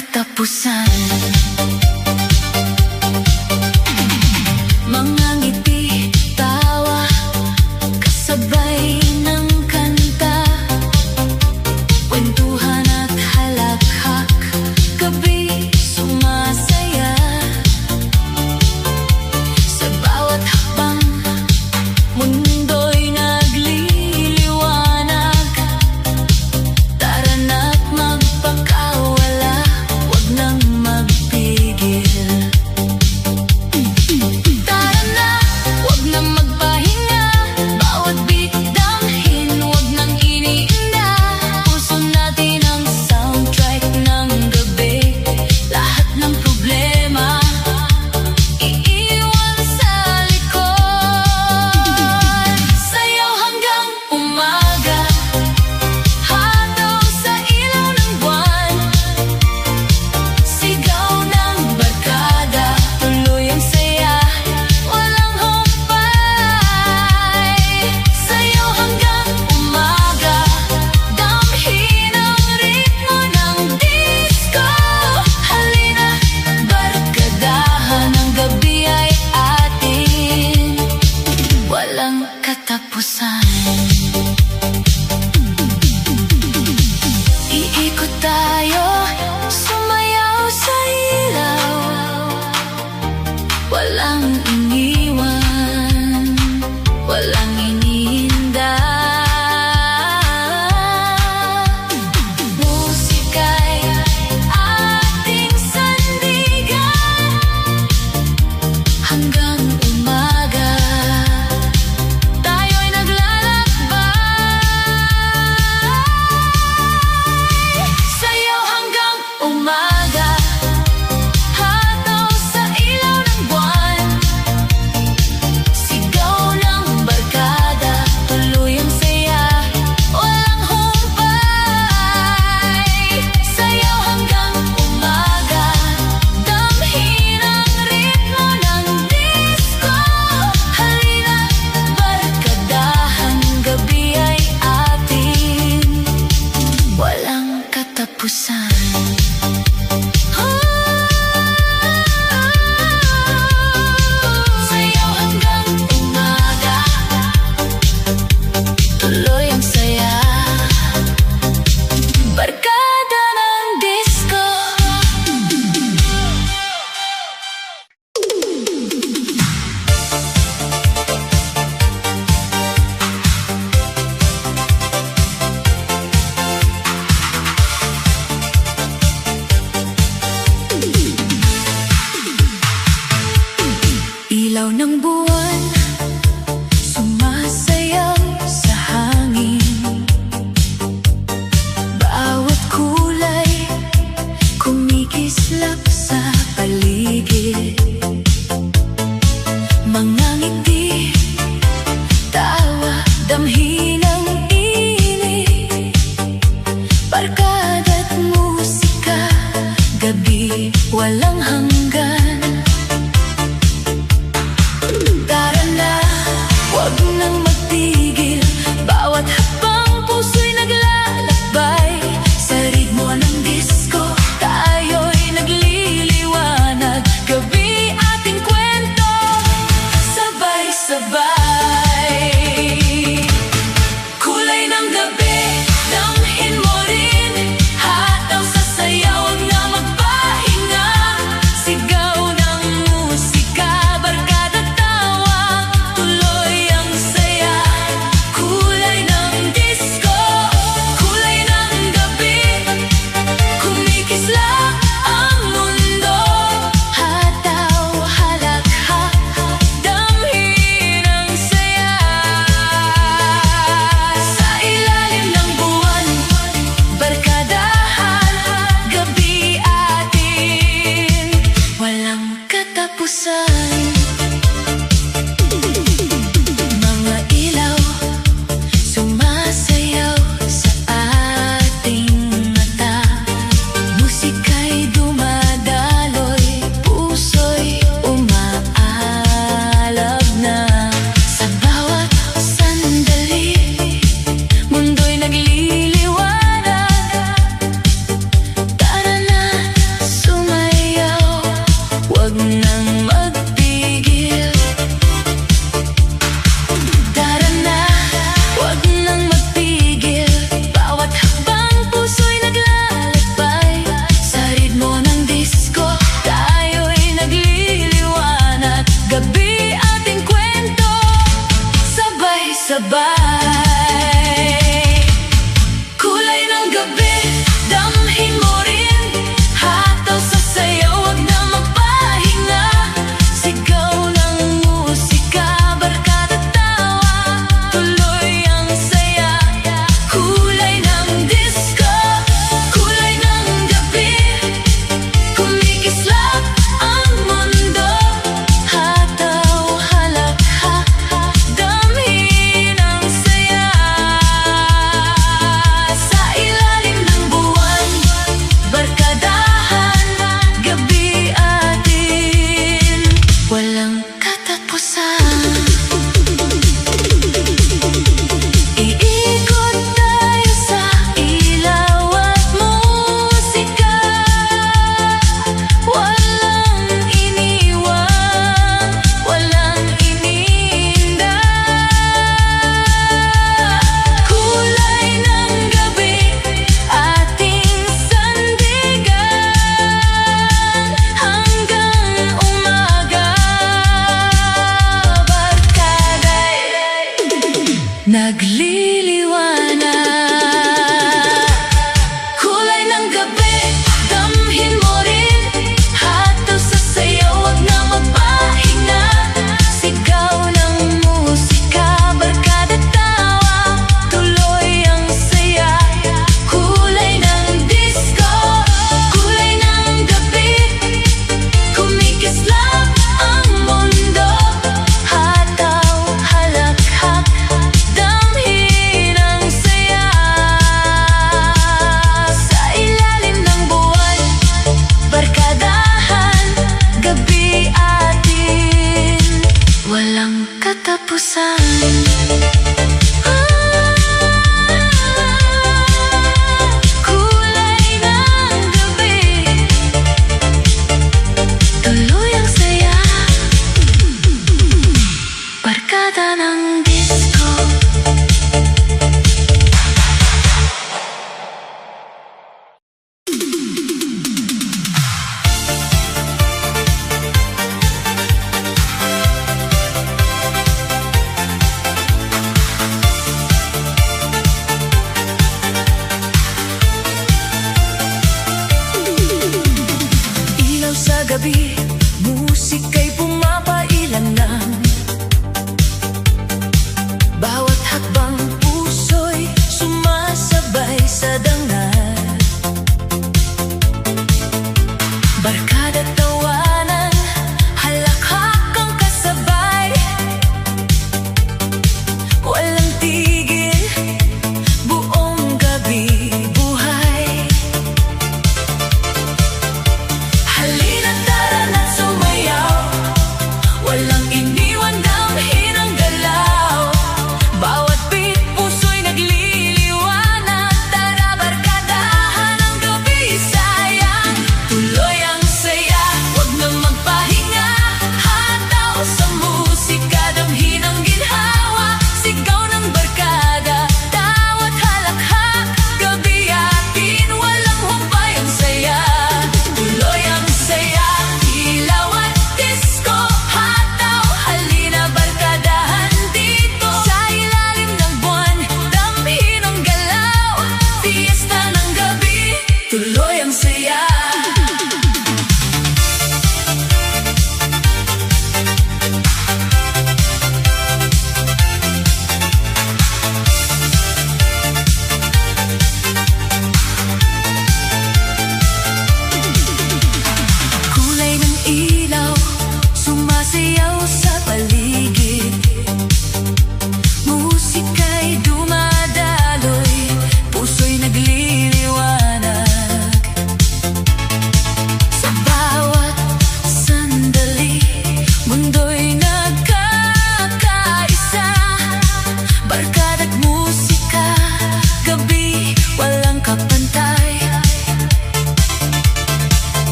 katapusan. Mga ngiti, tawa, kasabay ng kanta, kwentuhan at halakhak, gabi sumasaya. Sa bawat hakbang, mundo'y nagliliwanag. Tara na't magpakawala, wag nang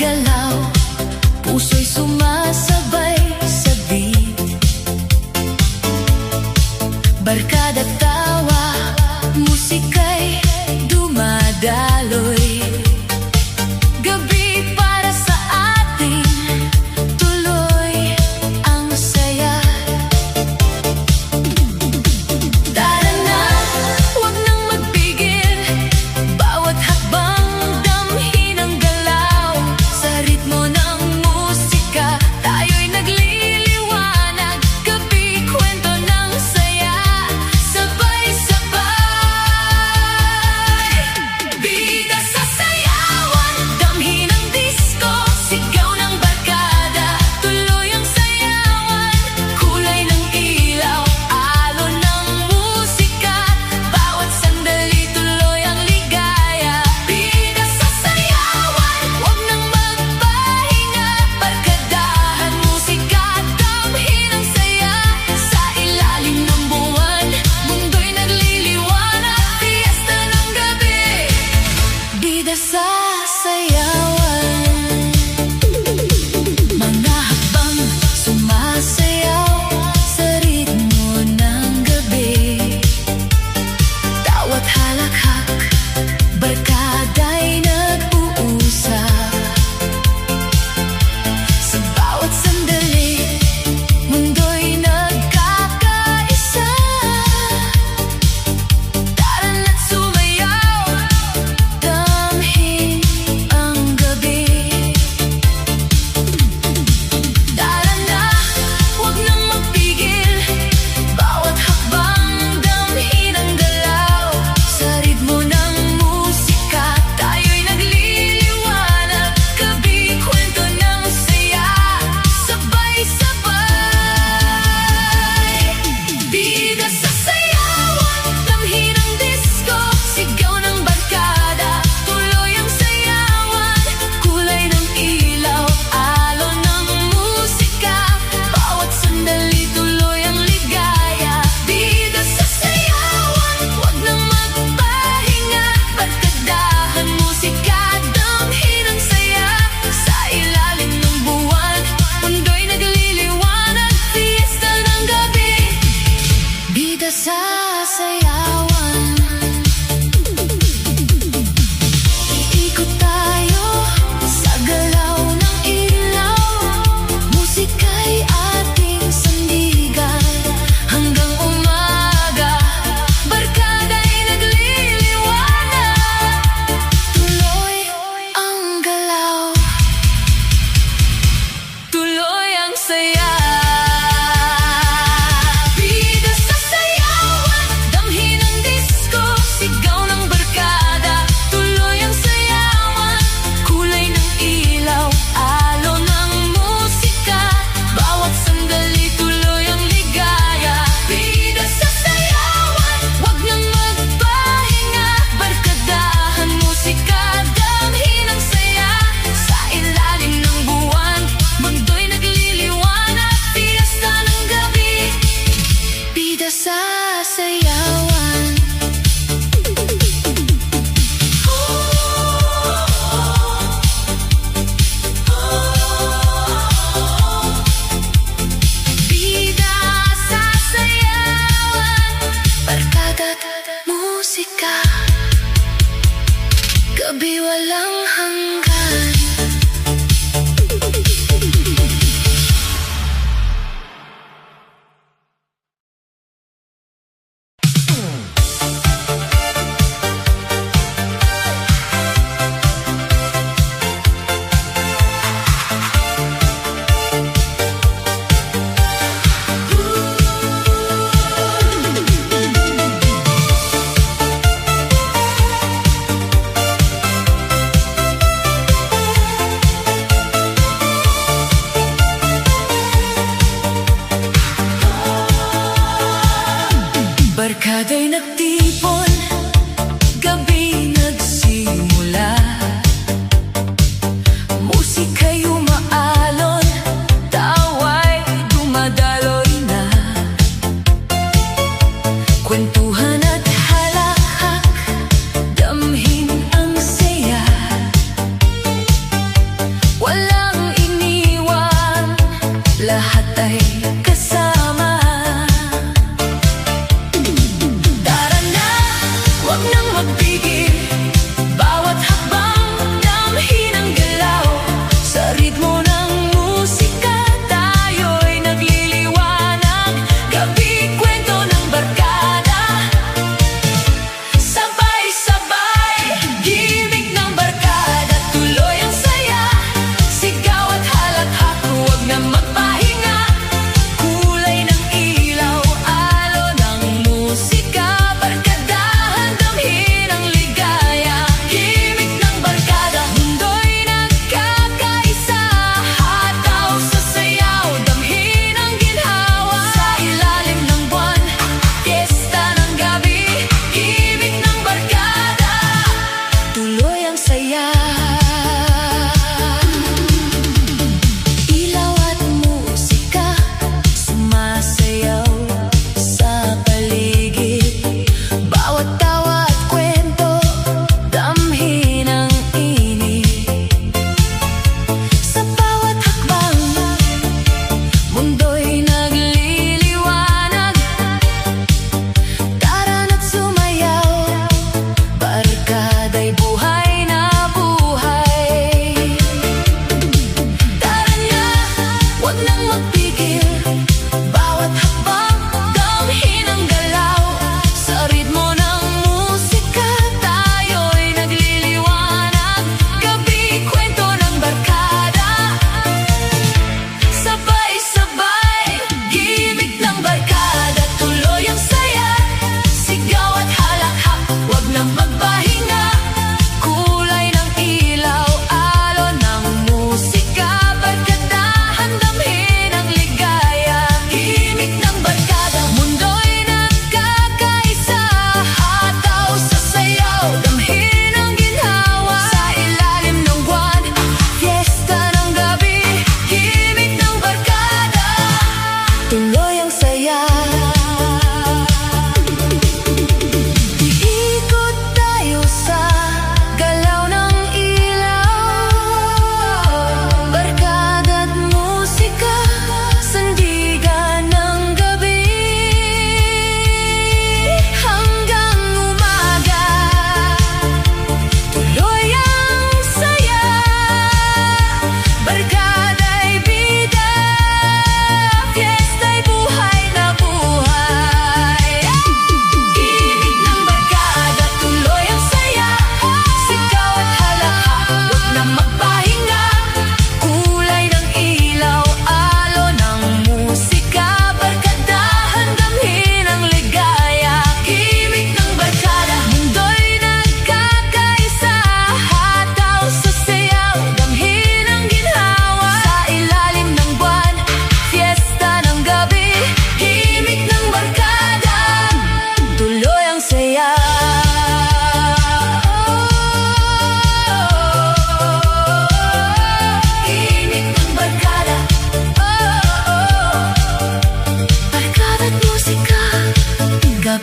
galaw, puso'y sumasabay sa beat. Barkada tawa, musika'y dumadaloy. Gabi para sa atin, tuloy ang saya. Tara na, huwag nang magpigil, bawat hakbang damhin ang galaw. Sa ritmo ng musika,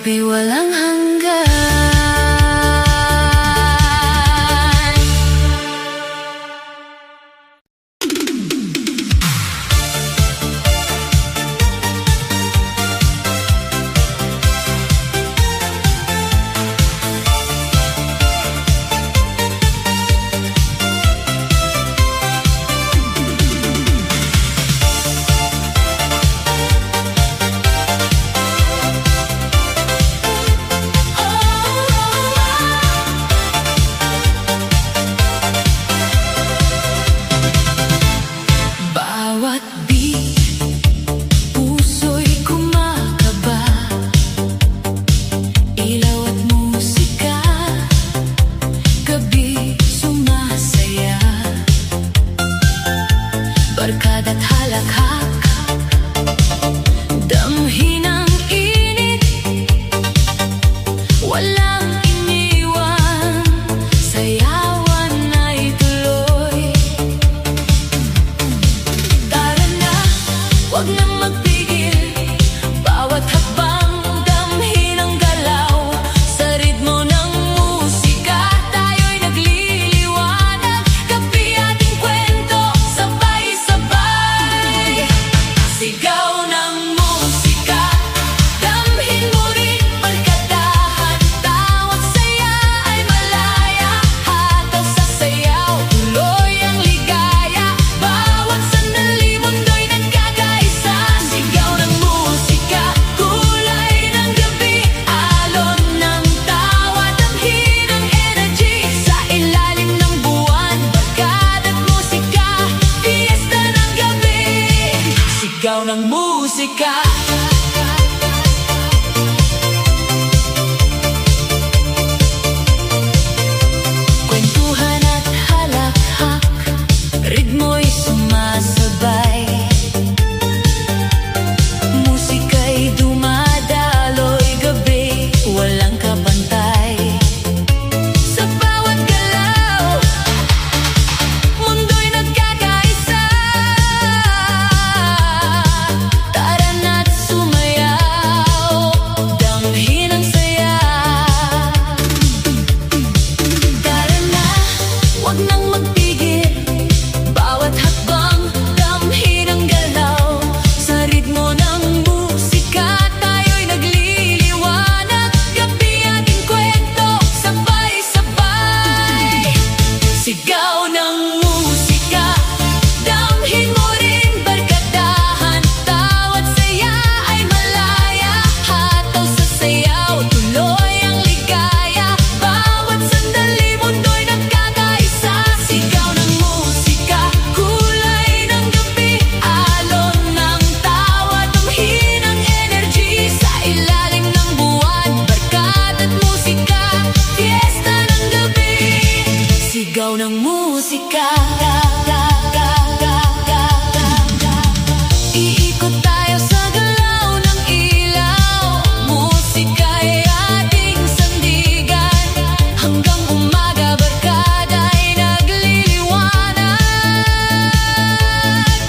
gabi walang hanggan. Bawat beat, puso'y kumakaba. Ilaw at musika, gabi sumasaya. Barkada't halakhak, damhin ang init. Walang iniwan, sayawan ay tuloy. Tara na, wag nang magpigil. Bawat hakbang, damhin ang galaw. Sa ritmo ng musika, tayo'y nagliliwanag. Gabi ating kwento, sabay-sabay. Sigaw ng musika, damhin mo rin. Barkadahan, tawat saya ay malaya. Hataw sa sayaw, tuloy ang ligaya. Bawat sandali, mundo'y nagkakaisa. Sigaw ng musika, kulay ng gabi. Alon ng tawa, damhin ang energy. Sa ilalim ng buwan, barkada't musika. Fiesta ng gabi, sigaw ng musika. Kwentuhan at halakhak, ritmo'y sumasabay. Musika'y dumadaloy, gabi walang kapantay. Sa bawat galaw, mundo'y nagkakaisa. Tara na't sumayaw, damhin ang saya. Tara na, wag nang magpigil. Bawat hakbang, damhin ang galaw. Sa ritmo ng musika, tayo'y nagliliwanag. Gabi ating kwento, sabay-sabay. Sigaw ng musika, damhin mo rin. Barkadahan, tawat saya ay malaya. Hataw sa sayaw, tuloy ang ligaya. Bawat sandali, mundo'y nagkakaisa. Sigaw ng musika, kulay ng gabi. Alon ng tawa, damhin ang energy. Sa ilalim ng buwan, barkada't musika. Fiesta ng gabi, sigaw ng musika. Iikot tayo sa galaw ng ilaw. Musika'y ating sandigan. Hanggang umaga, barkada'y nagliliwanag.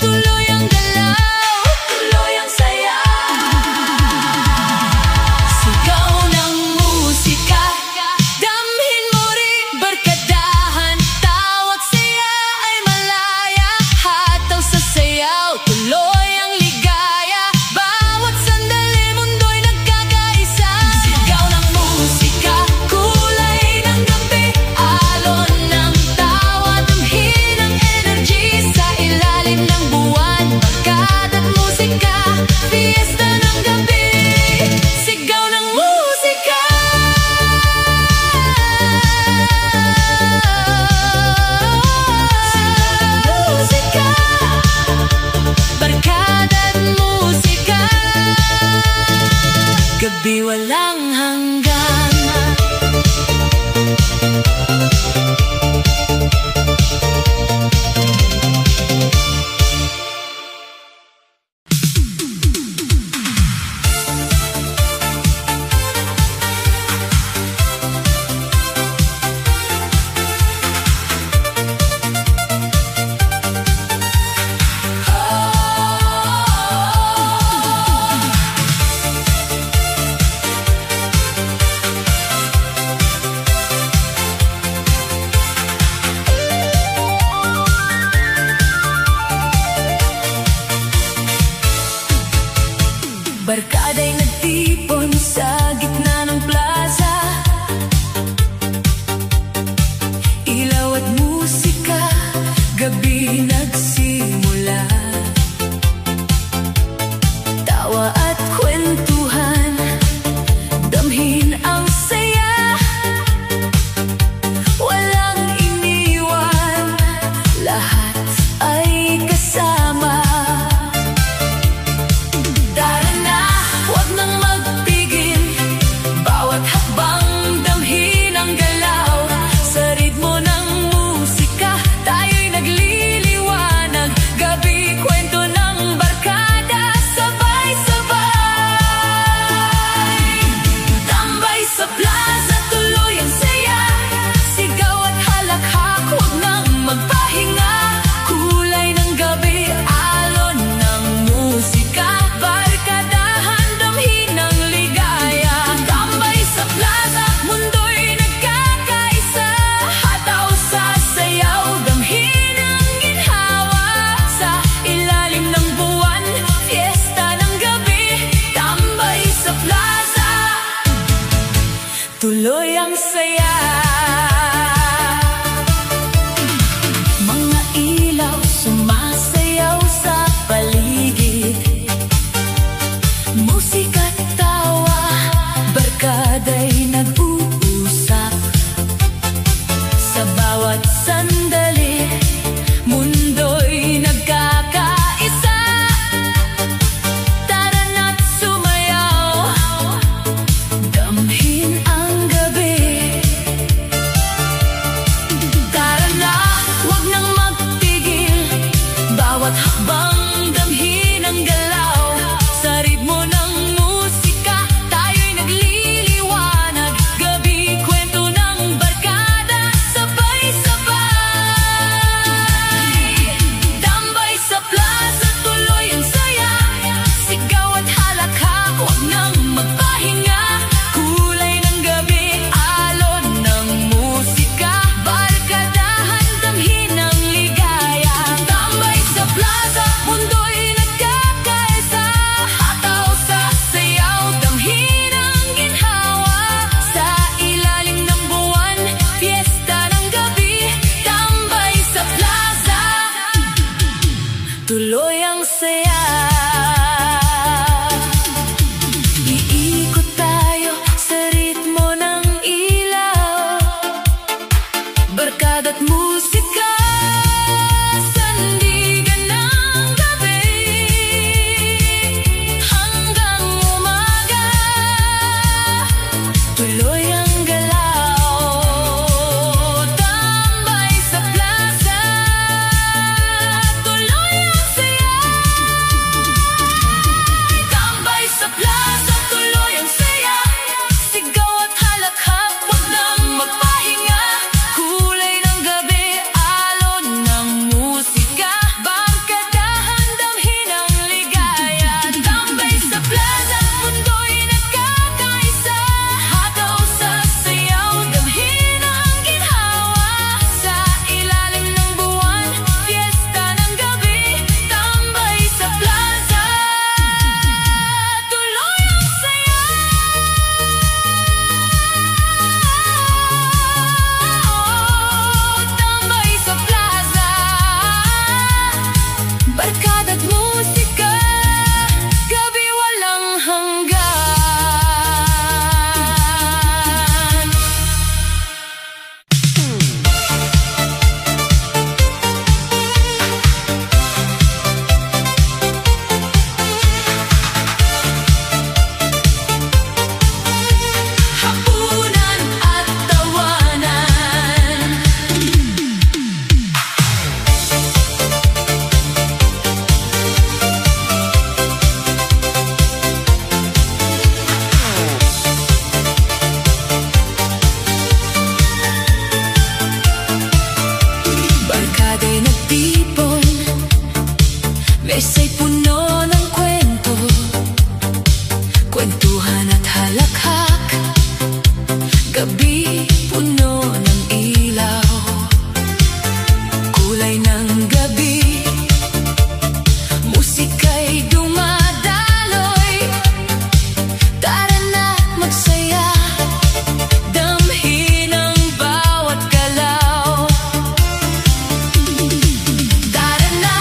Tuloy ang galaw, tuloy ang saya. Sigaw ng musika, damhin mo rin. Barkadahan, tawag saya ay malaya. sumasayaw sa paligid. Musika't tawa, barkada'y nag-uusap. Sa bawat sandali, mundo'y nagkakaisa. Tara na't sumayaw, damhin ang gabi. Tara na, wag nang magtigil, bawat hakbang damhin ang galaw. Sa ritmo ng musika, tayo'y nagliliwanag. Gabi, kwento ng barkada, sabay-sabay. Tambay sa plaza, tuloy ang saya. Sigaw at halakhak, wag nang magpahinga. Kulay ng gabi, alon ng musika. Barkadahan, damhin ang ligaya. Tambay sa plaza, mundo'y nagkakaisa. Hataw sa sayaw, damhin ang ginhawa. Sa ilalim ng buwan, fiesta ng gabi. Tambay sa plaza, tuloy ang saya. Iikot tayo sa ritmo ng ilaw, barkada't musika, sandigan ng gabi. Hanggang umaga, tuloy ang galaw. Tambay sa plaza, tuloy ang saya. Tambay sa plaza, tuloy ang saya. Sigaw at halakhak, wag nang magpahinga. Kulay ng gabi, alon ng musika. Barkadahan, damhin ang ligaya. Tambay sa plaza, mundo'y nagkakaisa. Hataw sa sayaw, damhin ang ginhawa. Sa ilalim ng buwan, fiesta ng gabi. Tambay sa plaza, tuloy ang saya. Tambay sa plaza, barkada't musika. Gabi walang hanggan. Hapunan at tawanan, barkada'y nagtipon, mesa'y puno ng kwento. Kwentuhan at halakhak, gabi puno ng ilaw. Kulay ng gabi, musika'y dumadaloy. Tara na magsaya, damhin ang bawat galaw. Tara na,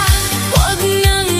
wag nang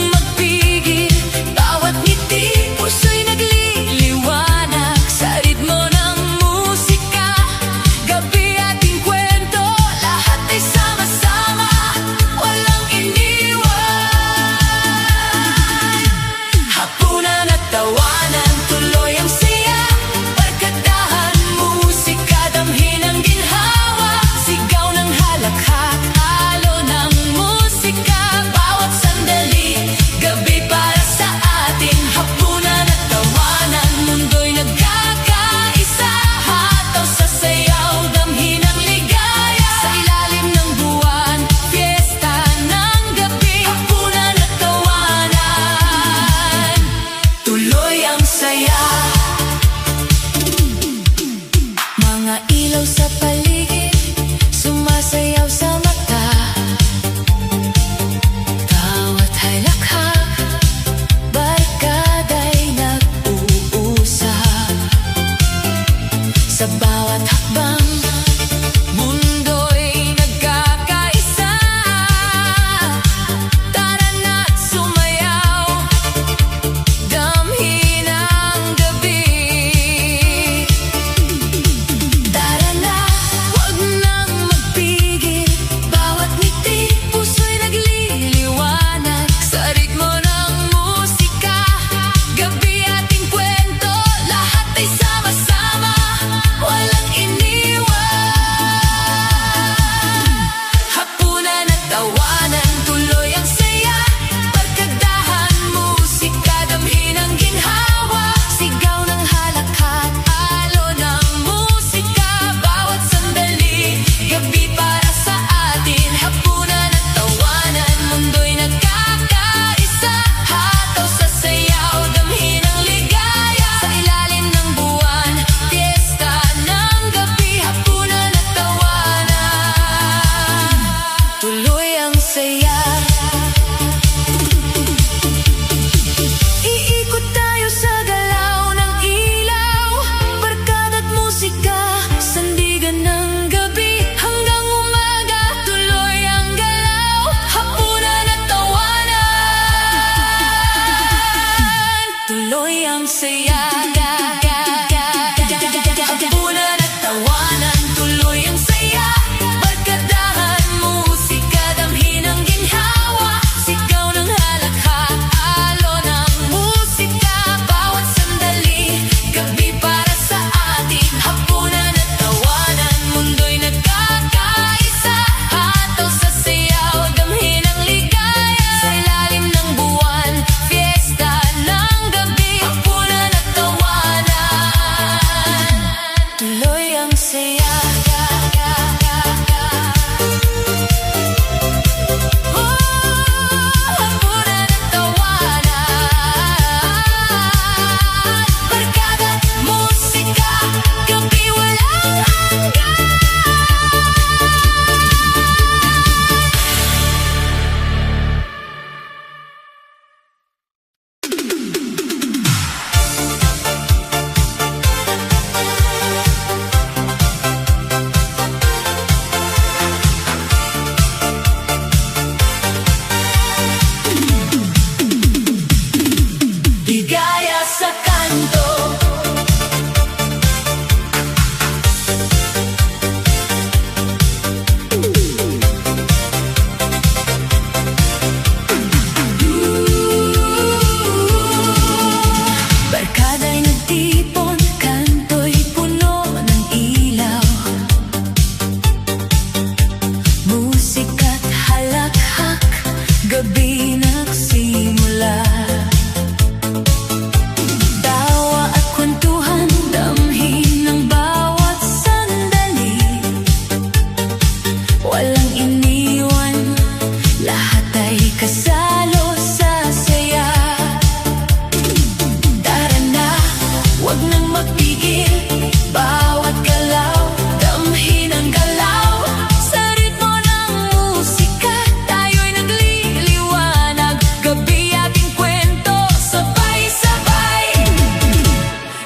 tuloy ang saya. Barkadahan, musika, damhin ang ginhawa. Sigaw ng halakhat, alon ng musika. Bawat sandali, gabi para sa atin. Hapunan at tawanan, mundo'y nagkakaisa. Hataw sa sayaw, damhin ang ligaya. Sa ilalim ng buwan, fiesta ng gabi. Hapunan at tawanan, tuloy ang saya. Iikot tayo sa galaw ng ilaw. Barkada't musika, sandigan ng gabi. Hanggang umaga, tuloy ang galaw. Hapunan at tawanan, tuloy ang saya. Hapunan at tawanan, tuloy ang saya. Barkadahan, musika, damhin ang ginhawa. Sigaw ng halakhat, alon ng musika. Bawat sandali, gabi para sa atin. Hapunan at tawanan, mundo'y nagkakaisa. Hataw sa sayaw, damhin ang ligaya. Sa ilalim ng buwan, fiesta ng gabi. Hapunan at tawanan, tuloy ang saya. Hapunan at tawanan. Barkada't musika, gabi walang hanggan. Ligaya sa kanto. Barkada'y nagtipon, kanto'y puno ng ilaw. Musika't halakhak, gabi nagsimula. Tawa at kwentuhan, damhin ng bawat sandali. Walang iniwan, lahat ay kasalo sa saya. Tara na, wag nang magpigil. Bawat galaw, damhin ang galaw. Sa ritmo ng musika, tayo'y nagliliwanag. Gabi ating kwento, sabay-sabay.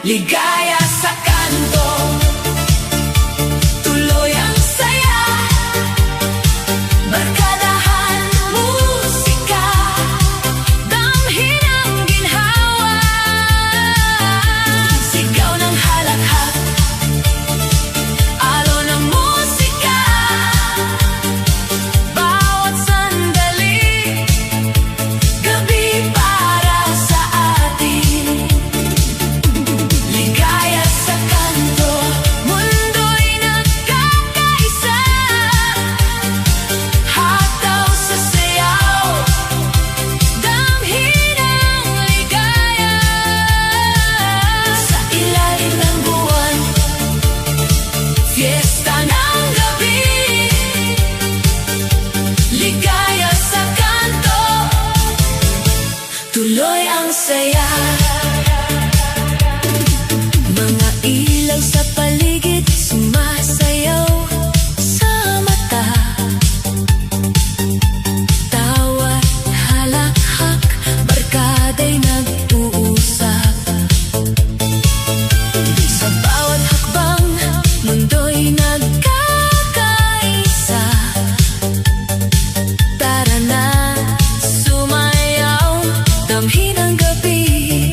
Ligaya sa kanto, tuloy ang saya. Barkadahan, musika, damhin ang ginhawa. Sigaw ng halakhat, alon ng musika. Bawat sandali, gabi para sa atin. Ligaya sa kanto, mundo'y nagkakaisa. Hataw sa sayaw, damhin ang ligaya. Sa ilalim ng buwan, fiesta ng gabi. Ligaya sa kanto, tuloy ang saya. Mga ilaw sa paligid, sumasayaw sa mata. Tawa't halakhak, barkada'y nag-uusap. Sa bawat hakbang, mundo'y nagkakaisa. Tara na, sumayaw, damhin ang gabi.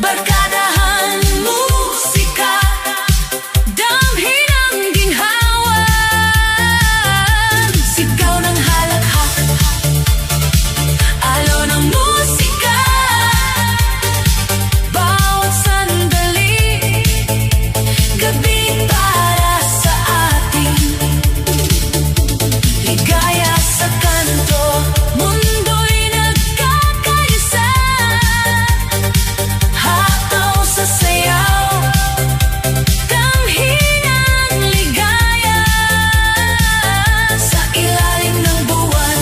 Barkadahan musika, damhin ang ginhawa, sigaw ng halakhak, alon ng musika, bawat sandali, gabi para sa atin, ligaya sa kanto, mundo'y nagkakaisa, hataw sa sayaw, damhin ang ligaya, sa ilalim ng buwan,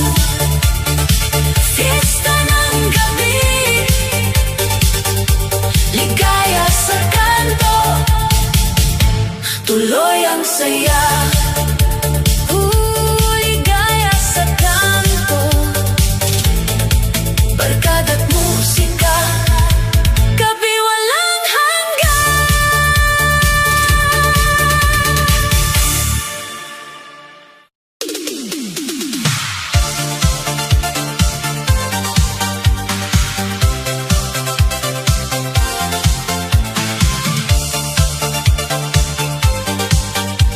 fiesta ng gabi, ligaya sa kanto, tuloy ang saya. Ligaya sa kanto, barkada't musika, gabi walang hanggan.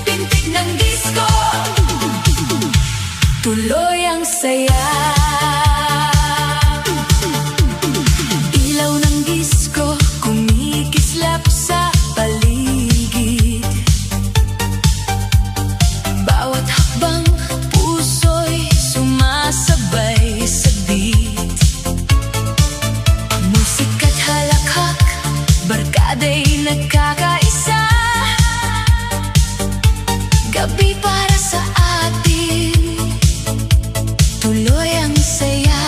Pintig ng disco, tuloy ang saya. Ilaw ng disco, kumikislap sa paligid. Bawat hakbang, puso'y sumasabay sa beat. Musika't halakhak, barkada'y nagkakaisa, gabi para sa atin, tuloy ang saya.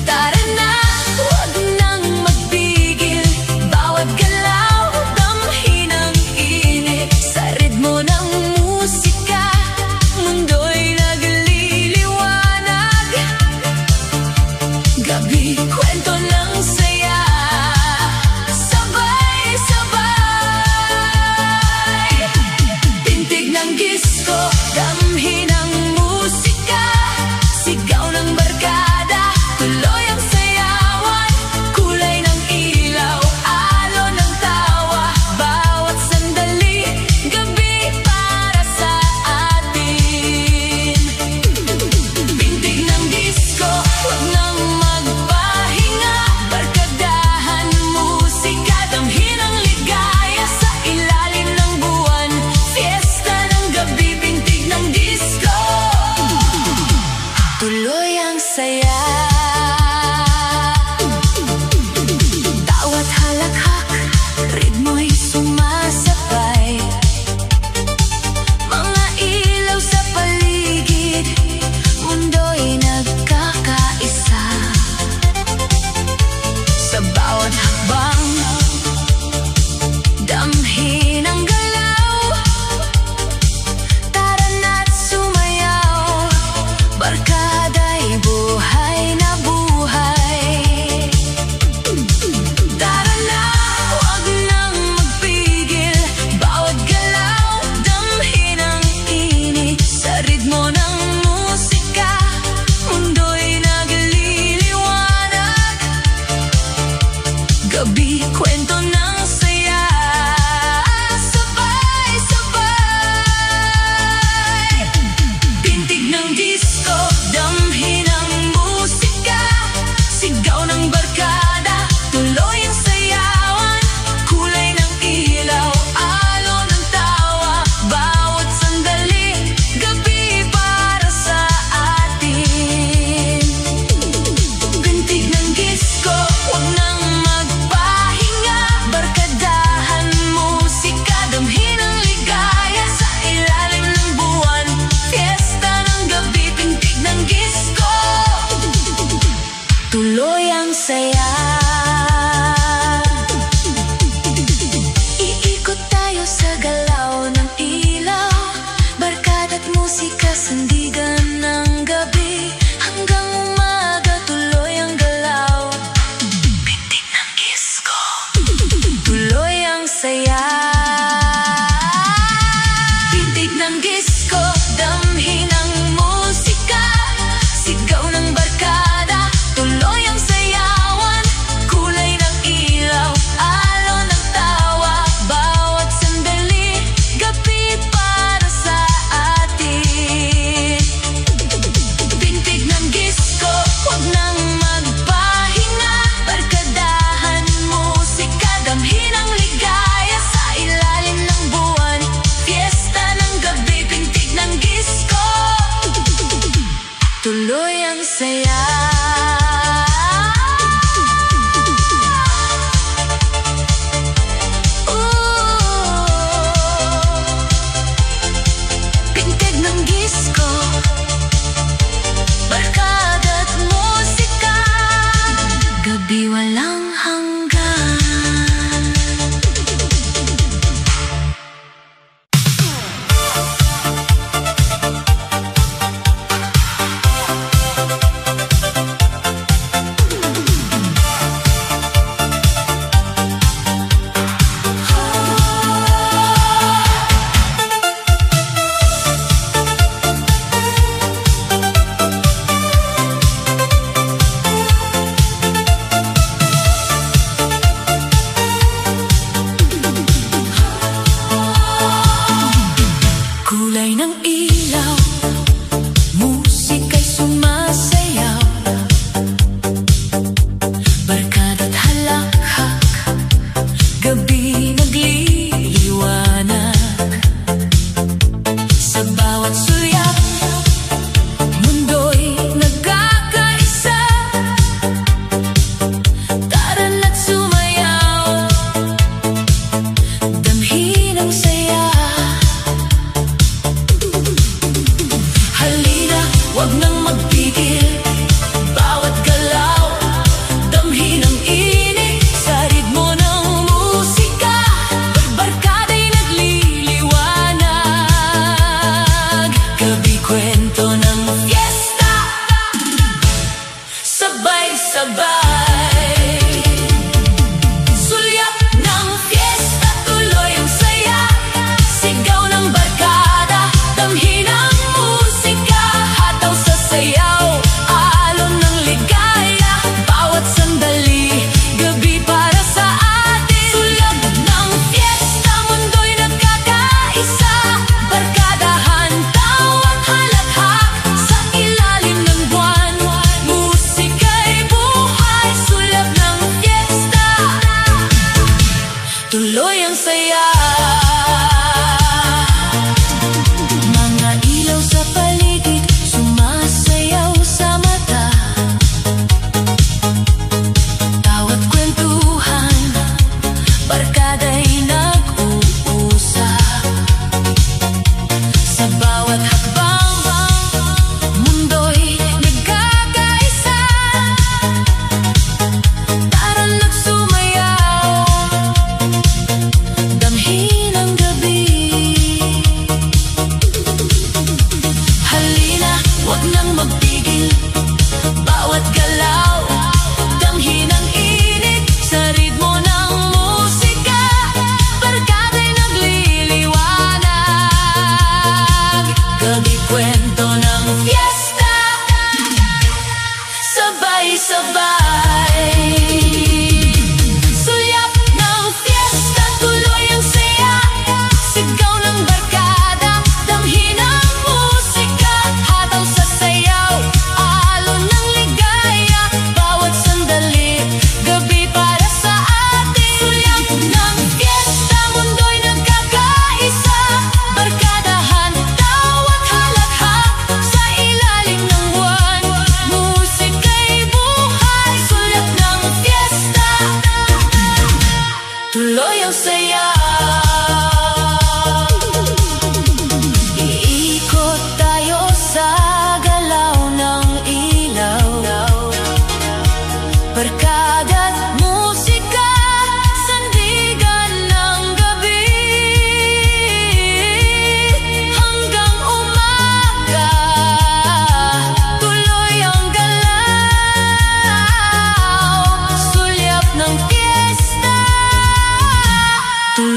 Tara na, huwag nang magpigil, bawat galaw, damhin ang init, sa ritmo ng musika, mundo'y nagliliwanag, gabi, kwento ng saya, di walang hanggan. Kulay ng ilaw, musika'y sumasayaw, barkada't halakhak, gabi nagliliwanag. Sa bawat suyak, mundo'y nagkakaisa. Tara na't sumayaw, damhin ang saya. Halina, wag nang magpigil, bawat galaw, damhin ang init sa ritmo ng musika. Barkada'y nagliliwanag, gabi kwento ng fiesta, sabay-sabay. Sulyap ng fiesta, tuloy ang saya, sigaw ng barkada, damhin ang musika, hataw sa sayaw, alon ng ligaya, bawat sandali, gabi para sa atin. Sulyap ng fiesta, mundo'y nagkakaisa, barkadahan, tawat halakhak, sa ilalim ng buwan, musika'y buhay. Sulyap ng fiesta, tuloy ang saya. Mga ilaw sa paligid, sumasayaw sa mata, tawat kwentuhan, barkada'y nag-uusap. Sa bawat hakbang, mundo'y nagkakaisa. Tara na't sumayaw, damhin ang gabi. Halina, wag nang magpigil, bawat galaw, damhin ang init sa ritmo ng musika. Barkada'y nagliliwanag, gabi kwento ng fiesta, sabay-sabay. Sulyap ng fiesta, tuloy ang saya, sigaw ng barkada, damhin ang musika, hataw sa sayaw, alon ng ligaya, bawat sandali, gabi para sa atin. Sulyap ng fiesta, mundo'y nagkakaisa, barkadahan, tawat halakhak, sa ilalim ng buwan, musika'y buhay. Sulyap ng fiesta, tuloy ang saya. Iikot tayo sa galaw ng ilaw, barkada't musika, sandigan ng gabi, hanggang umaga, tuloy ang galaw. Sulyap ng fiesta, tuloy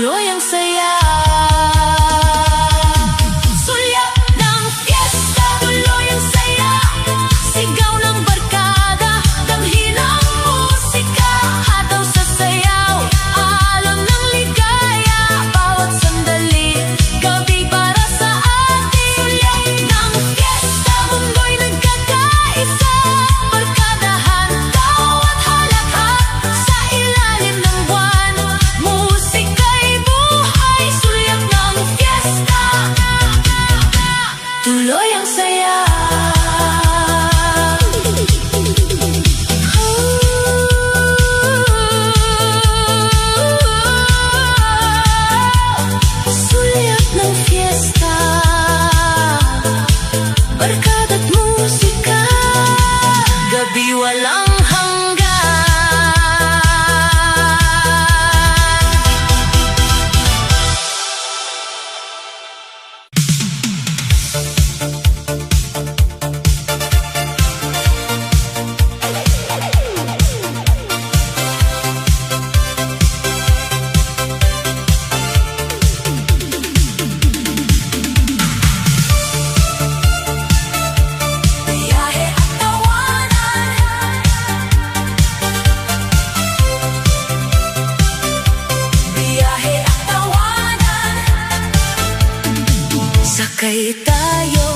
Sumakay tayo,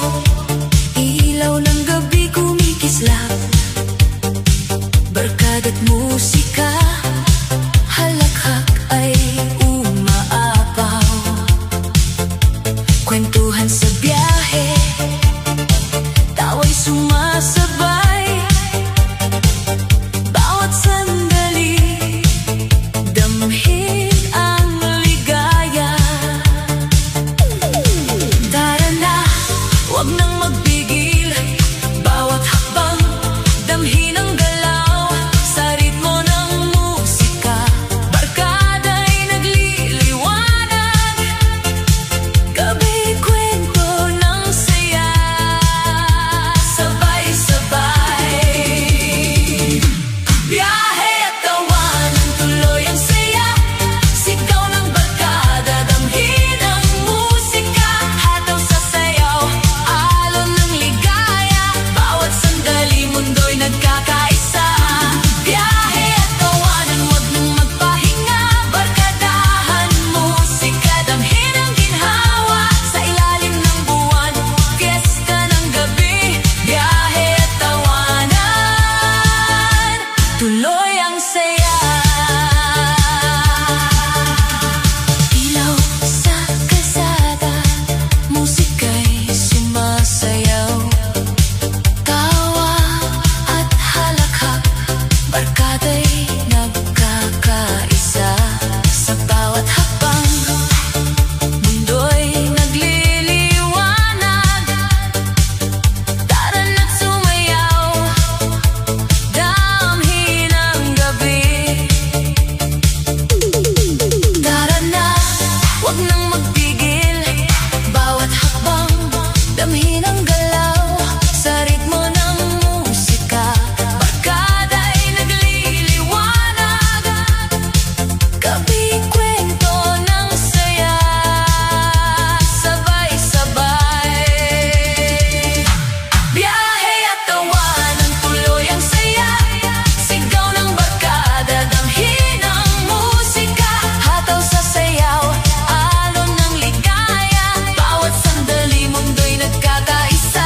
ilaw ng gabi kumikislap, barkada't musika, halakhak ay umaapaw. Kwentuhan sa biyahe, tawa'y sumasabay, bawat sandali, damhin ang ligaya. Tara na, huwag nang magpigil, bawat hakbang, damhin ang galaw, sa ritmo ng musika, barkada'y nagliliwanag, gabi kwento ng saya, sabay-sabay. Biyahe at tawanan, tuloy ang saya, sigaw ng barkada, damhin ang musika, hataw sa sayaw, alon ng ligaya, bawat sandali mundo'y nagkakaisa. Biyahe at tawanan, huwag nang magpahinga, barkadahan, musika, damhin ang ginhawa, sa ilalim ng buwan, fiesta ng gabi. Biyahe at tawanan, tuloy ang saya. Ilaw sa kalsada, musika'y sumasayaw, tawa at halakhak, barkada'y nagkakaisa, sa bawat hakbang, mundo'y nagliliwanag. Tara na't sumayaw, damhin ang gabi. Tara na, huwag nang magpigil, bawat hakbang, damhin ang galaw, sa ritmo ng musika, barkada'y nagliliwanag, gabi kwento ng saya, sabay-sabay. Biyahe at tawanan, tuloy ang saya, sigaw ng barkada, damhin ang musika, hataw sa sayaw, alon ng ligaya, bawat sandali mundo'y nagkakaisa.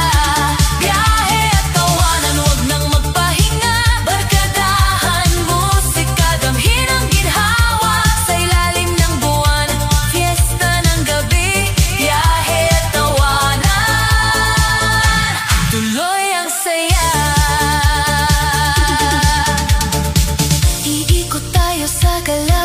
Biyahe at tawanan, huwag nang magpahinga, barkadahan, musika, damhin ang ginhawa, sa ilalim ng buwan, fiesta ng gabi. Biyahe at tawanan, tuloy ang saya. Iikot tayo sa galaw,